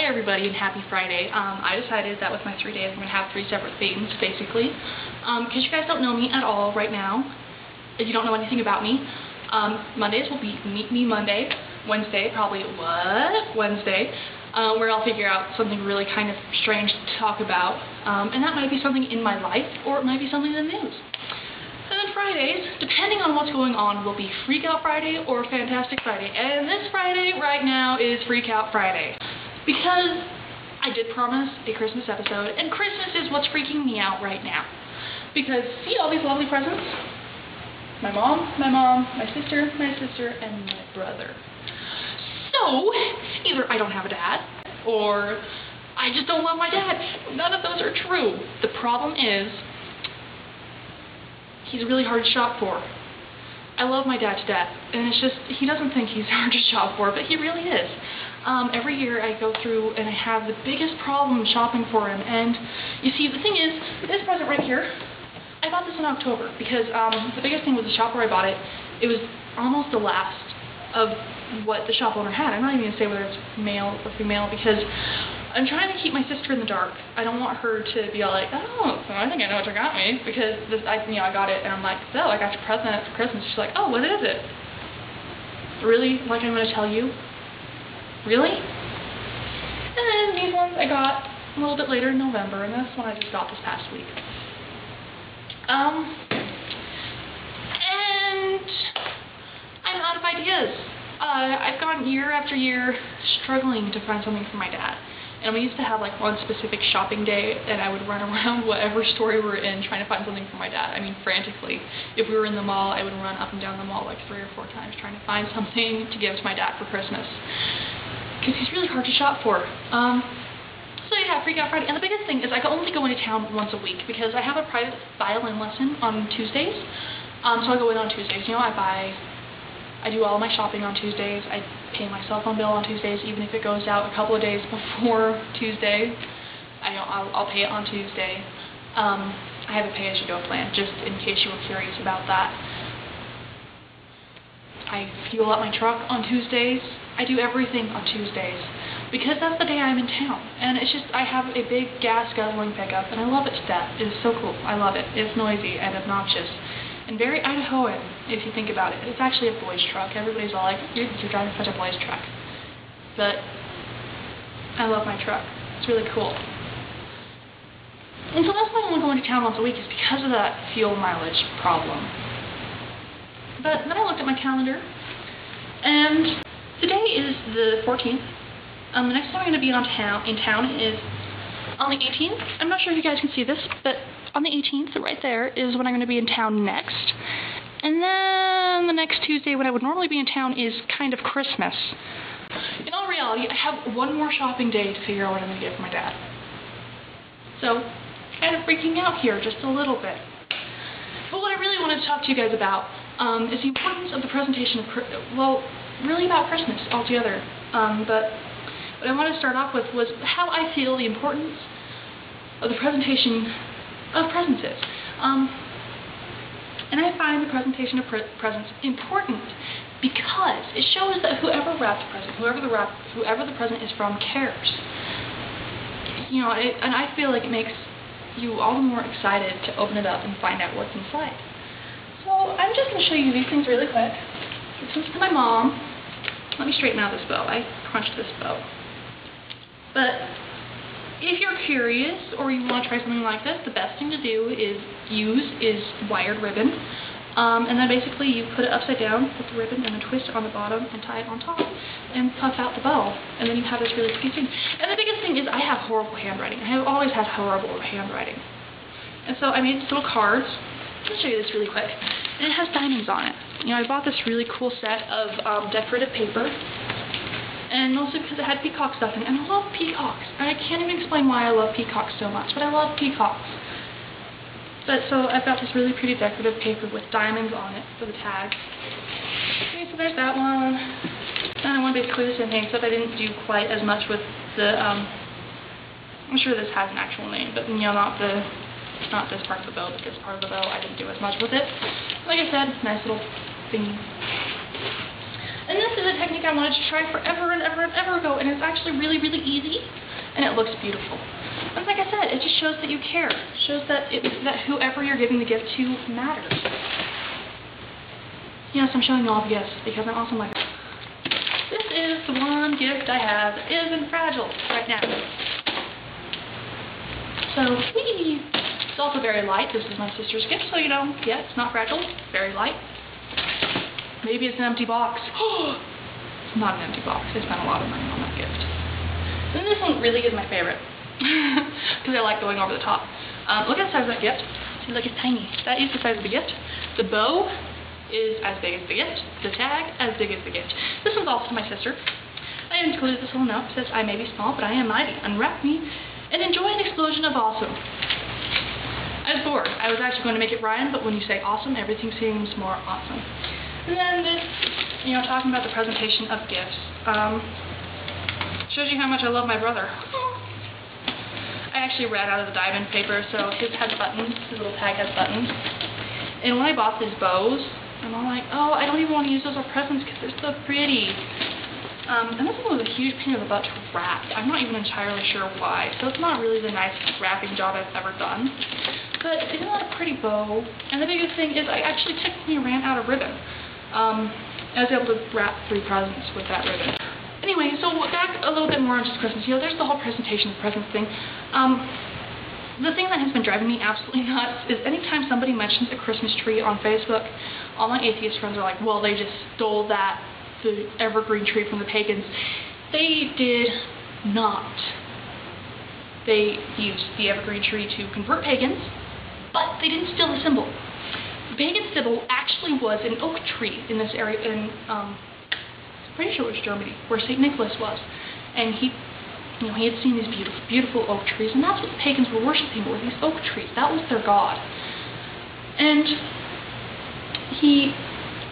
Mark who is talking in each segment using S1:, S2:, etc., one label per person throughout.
S1: Hi everybody and happy Friday. I decided that with my 3 days I'm going to have 3 separate themes, basically. Because you guys don't know me at all right now, if you don't know anything about me, Mondays will be Meet Me Monday, Wednesday, probably what? Wednesday, where I'll figure out something really kind of strange to talk about. And that might be something in my life, or it might be something in the news. And then Fridays, depending on what's going on, will be Freak Out Friday or Fantastic Friday. And this Friday right now is Freak Out Friday. Because I did promise a Christmas episode, and Christmas is what's freaking me out right now. Because see all these lovely presents? My mom, my sister, and my brother. So, either I don't have a dad, or I just don't love my dad. None of those are true. The problem is, he's really hard to shop for. I love my dad to death, and it's just, he doesn't think he's hard to shop for, but he really is. Every year I go through and I have the biggest problem shopping for him, and you see, the thing is, this present right here, I bought this in October, because the biggest thing with the shop where I bought it, it was almost the last of what the shop owner had. I'm not even going to say whether it's male or female, because I'm trying to keep my sister in the dark. I don't want her to be all like, oh, I think I know what you got me, because I got it, and I'm like, so, I got your present for Christmas. She's like, oh, what is it? Really? Like I'm going to tell you? Really? And then these ones I got a little bit later in November, and this one I just got this past week. And I'm out of ideas. I've gone year after year struggling to find something for my dad. And we used to have like one specific shopping day, and I would run around whatever store we were in trying to find something for my dad. I mean, frantically. If we were in the mall, I would run up and down the mall like 3 or 4 times trying to find something to give to my dad for Christmas. Because he's really hard to shop for. So yeah, Freak Out Friday. And the biggest thing is I can only go into town once a week because I have a private violin lesson on Tuesdays. So I go in on Tuesdays. You know, I do all my shopping on Tuesdays. I pay my cell phone bill on Tuesdays, even if it goes out a couple of days before Tuesday. I'll pay it on Tuesday. I have a pay-as-you-go plan, just in case you were curious about that. I fuel up my truck on Tuesdays. I do everything on Tuesdays because that's the day I'm in town. And it's just, I have a big gas guzzling pickup, and I love it to death. It is so cool. I love it. It's noisy and obnoxious. And very Idahoan, if you think about it. It's actually a boy's truck. Everybody's all like, you're driving such a boy's truck. But I love my truck. It's really cool. And so that's why I only go into town once a week, is because of that fuel mileage problem. But then I looked at my calendar, and today is the 14th. The next time I'm going to be in town is on the 18th. I'm not sure if you guys can see this, but on the 18th, right there, is when I'm going to be in town next. And then the next Tuesday, when I would normally be in town, is kind of Christmas. In all reality, I have one more shopping day to figure out what I'm going to get for my dad. So, kind of freaking out here just a little bit. But what I really wanted to talk to you guys about is the importance of the presentation of, really about Christmas altogether. But what I wanted to start off with was how I feel the importance of the presentation of presents is. And I find the presentation of presents important because it shows that whoever wrapped the present, whoever the present is from, cares. You know, and I feel like it makes you all the more excited to open it up and find out what's inside. So I'm just going to show you these things really quick. This one's to my mom. Let me straighten out this bow. I crunched this bow. But if you're curious or you want to try something like this, the best thing to do is wired ribbon. And then basically you put it upside down with the ribbon and then twist it on the bottom and tie it on top and puff out the bow. And then you have this really pretty thing. And the biggest thing is I have horrible handwriting. I have always had horrible handwriting. And so I made these little cards. I'll show you this really quick. And it has diamonds on it. You know, I bought this really cool set of decorative paper. And mostly because it had peacock stuffing. And I love peacocks. And I can't even explain why I love peacocks so much. But I love peacocks. But so I've got this really pretty decorative paper with diamonds on it for the tag. Okay, so there's that one. And I want basically the same thing, except I didn't do quite as much with the, I'm sure this has an actual name, but you know, not this part of the bow, but this part of the bow, I didn't do as much with it. Like I said, nice little thingy. And this this is a technique I wanted to try forever and ever and ever ago, and it's actually really, really easy, and it looks beautiful. And like I said, it just shows that you care. It shows that that whoever you're giving the gift to matters. Yes, I'm showing you all the gifts because I'm awesome like that. This is the one gift I have that isn't fragile right now. So, whee! It's also very light. This is my sister's gift, so you know, yeah, it's not fragile. It's very light. Maybe it's an empty box. It's not an empty box. I spent a lot of money on that gift. And this one really is my favorite because I like going over the top. Look at the size of that gift. See, look, it's tiny. That is the size of the gift. The bow is as big as the gift. The tag as big as the gift. This one's also to my sister. I included this little note. It says, "I may be small, but I am mighty. Unwrap me and enjoy an explosion of awesome." I was bored. I was actually going to make it rhyme, but when you say awesome, everything seems more awesome. And then this, you know, talking about the presentation of gifts, shows you how much I love my brother. I actually read out of the diamond paper, so his has buttons. His little tag has buttons. And when I bought these bows, I'm all like, oh, I don't even want to use those as presents because they're so pretty. And this one was a huge pain in the butt to wrap. I'm not even entirely sure why. So it's not really the nicest wrapping job I've ever done. But isn't that a pretty bow? And the biggest thing is I actually technically ran out of ribbon. I was able to wrap 3 presents with that ribbon. Anyway, so back a little bit more on just Christmas. You know, there's the whole presentation of presents thing. The thing that has been driving me absolutely nuts is anytime somebody mentions a Christmas tree on Facebook, all my atheist friends are like, well, they just stole the evergreen tree from the pagans. They did not. They used the evergreen tree to convert pagans, but they didn't steal the symbol. The pagan symbol actually was an oak tree in this area, I'm pretty sure it was Germany, where St. Nicholas was. And he had seen these beautiful, beautiful oak trees, and that's what the pagans were worshiping, were these oak trees. That was their god. And he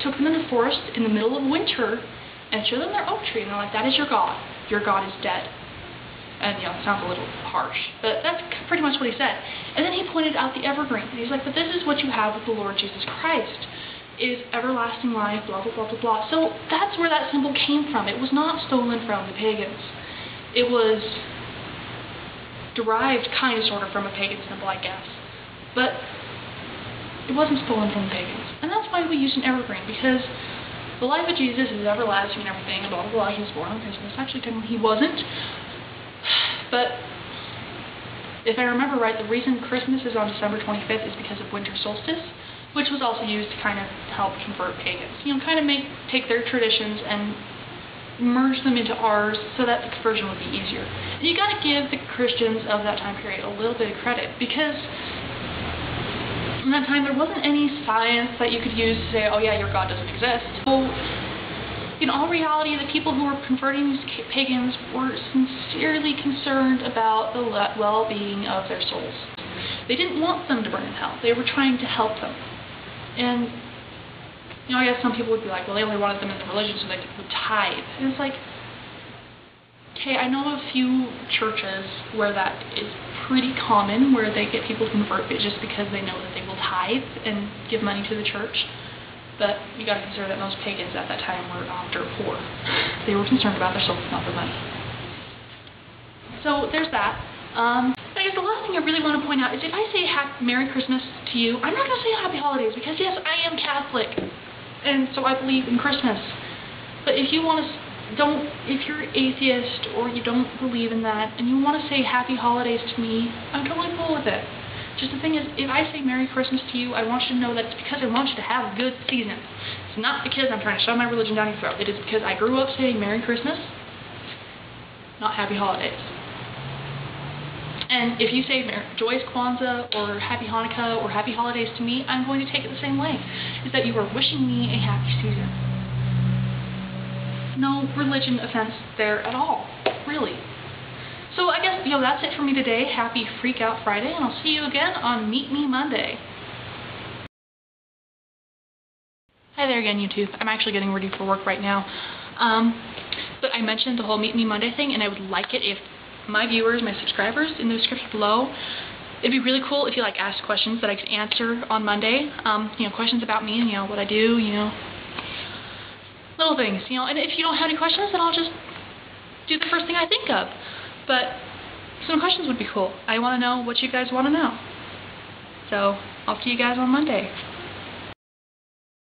S1: took them in the forest in the middle of winter and showed them their oak tree, and they're like, that is your god. Your god is dead. And, you know, it sounds a little harsh, but that's pretty much what he said. And then he pointed out the evergreen, and he's like, but this is what you have with the Lord Jesus Christ, is everlasting life, blah, blah, blah, blah, blah. So that's where that symbol came from. It was not stolen from the pagans. It was derived kind of sort of from a pagan symbol, I guess. But it wasn't stolen from the pagans. And that's why we use an evergreen, because the life of Jesus is everlasting and everything, and blah, blah, blah. He was born on Christmas. Actually, technically, he wasn't. But if I remember right, the reason Christmas is on December 25th is because of winter solstice, which was also used to kind of help convert pagans. You know, kind of take their traditions and merge them into ours so that the conversion would be easier. And you got to give the Christians of that time period a little bit of credit, because in that time there wasn't any science that you could use to say, oh yeah, your God doesn't exist. So in all reality, the people who were converting these pagans were sincerely concerned about the well-being of their souls. They didn't want them to burn in hell. They were trying to help them. And you know, I guess some people would be like, well, they only wanted them in the religion so they could tithe. And it's like, okay, I know of a few churches where that is pretty common, where they get people to convert just because they know that they will tithe and give money to the church. But you got to consider that most pagans at that time were dirt poor. They were concerned about their souls, not their money. So there's that. I guess the last thing I really want to point out is if I say Merry Christmas to you, I'm not going to say Happy Holidays, because yes, I am Catholic, and so I believe in Christmas. But if you want to, if you're atheist or you don't believe in that, and you want to say Happy Holidays to me, I'm totally cool with it. Just the thing is, if I say Merry Christmas to you, I want you to know that it's because I want you to have a good season. It's not because I'm trying to shove my religion down your throat. It is because I grew up saying Merry Christmas, not Happy Holidays. And if you say Joyous Kwanzaa or Happy Hanukkah or Happy Holidays to me, I'm going to take it the same way. Is that you are wishing me a happy season. No religion offense there at all, really. So I guess, you know, that's it for me today. Happy Freak Out Friday, and I'll see you again on Meet Me Monday. Hi there again, YouTube. I'm actually getting ready for work right now. But I mentioned the whole Meet Me Monday thing, and I would like it if my viewers, my subscribers, in the description below, it'd be really cool if you asked questions that I could answer on Monday. You know, questions about me and, you know, what I do, you know. little things, you know. And if you don't have any questions, then I'll just do the first thing I think of. But some questions would be cool. I want to know what you guys want to know. So I'll see you guys on Monday.